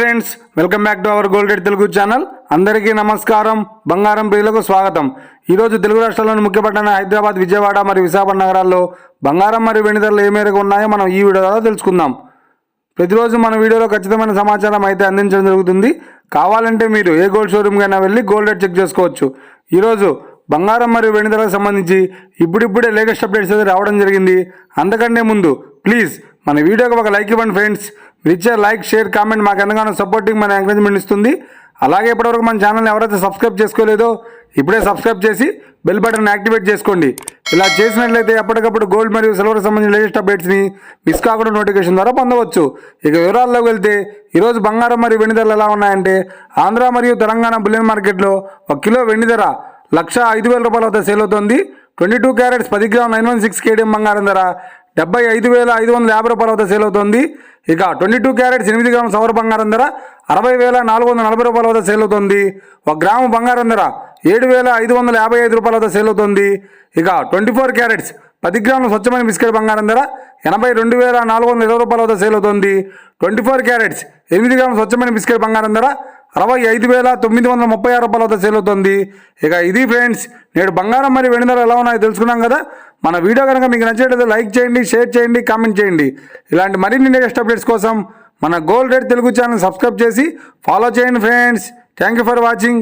Friends, welcome back to our gold rate Telugu channel. అందరికీ నమస్కారం. బంగారం ప్రియులకు స్వాగతం. ఈరోజు తెలుగు రాష్ట్రాల్లోని ముఖ్య పట్టణ హైదరాబాద్, విజయవాడ మరియు విశాఖపట్నం నగరాల్లో బంగారం మరియు వెండి ధరలు ఏ మేరకు ఉన్నాయో మనం ఈ వీడియో ద్వారా తెలుసుకుందాం. ప్రతిరోజు మన వీడియోలో ఖచ్చితమైన సమాచారం అయితే అందించడం జరుగుతుంది. కావాలంటే మీరు ఏ గోల్డ్ షోరూమ్కైనా వెళ్ళి గోల్డ్ రేట్ చెక్ చేసుకోవచ్చు. ఈరోజు బంగారం మరియు వెండి ధరలకు సంబంధించి ఇప్పుడిప్పుడే లేటెస్ట్ అప్డేట్స్ అయితే రావడం జరిగింది. అంతకంటే ముందు ప్లీజ్ మన వీడియోకి ఒక లైక్ ఇవ్వండి ఫ్రెండ్స్. మీరు ఇచ్చే లైక్, షేర్, కామెంట్ మాకు ఎంతగానో సపోర్టింగ్, మన ఎంకరేజ్మెంట్ ఇస్తుంది. అలాగే ఇప్పటివరకు మన ఛానల్ని ఎవరైతే సబ్స్క్రైబ్ చేసుకోలేదో ఇప్పుడే సబ్స్క్రైబ్ చేసి బెల్ బటన్ యాక్టివేట్ చేసుకోండి. ఇలా చేసినట్లయితే ఎప్పటికప్పుడు గోల్డ్ మరియు సిల్వర్కి సంబంధించిన లేటెస్ట్ అప్డేట్స్ని మిస్ కాకుండా నోటిఫికేషన్ ద్వారా పొందవచ్చు. ఇక వివరాల్లోకి వెళ్తే ఈరోజు బంగారం మరియు వెండి ధరలు ఎలా ఉన్నాయంటే, ఆంధ్ర మరియు తెలంగాణ బులియన్ మార్కెట్లో 1 కిలో వెండి ధర 1,05,000 రూపాయల వద్ద సేల్ అవుతుంది. 22 క్యారెట్స్ 10 గ్రామ్ 916 కేడిఎం బంగారం ధర 75,550 రూపాయల వద్ద సేల్ అవుతుంది. ఇక 22 క్యారెట్స్ 8 గ్రామ్ సవర బంగారం ధర 60,440 రూపాయల వద్ద సేల్ అవుతుంది. 1 గ్రాము బంగారం ధర 7,555 రూపాయల వద్ద సేల్ అవుతుంది. ఇక 24 క్యారెట్స్ 10 గ్రాముల స్వచ్ఛమైన బిస్కెట్ బంగారం ధర 82,420 రూపాయల వద్ద సేల్ అవుతుంది. 24 క్యారెట్స్ 8 గ్రాముల స్వచ్ఛమైన బిస్కెట్ బంగారం ధర 65,936 రూపాయల వద్ద సేల్ అవుతుంది. ఇక ఇది ఫ్రెండ్స్, నేడు బంగారం మరియు వెండి ధరలు ఎలా ఉన్నాయో తెలుసుకున్నాం కదా. మన వీడియో కనుక మీకు నచ్చినట్లయితే లైక్ చేయండి, షేర్ చేయండి, కామెంట్ చేయండి. ఇలాంటి మరిన్ని లేటెస్ట్ అప్డేట్స్ కోసం మన gold rate Telugu channel subscribe చేసి ఫాలో చేయండి friends. Thank you for watching.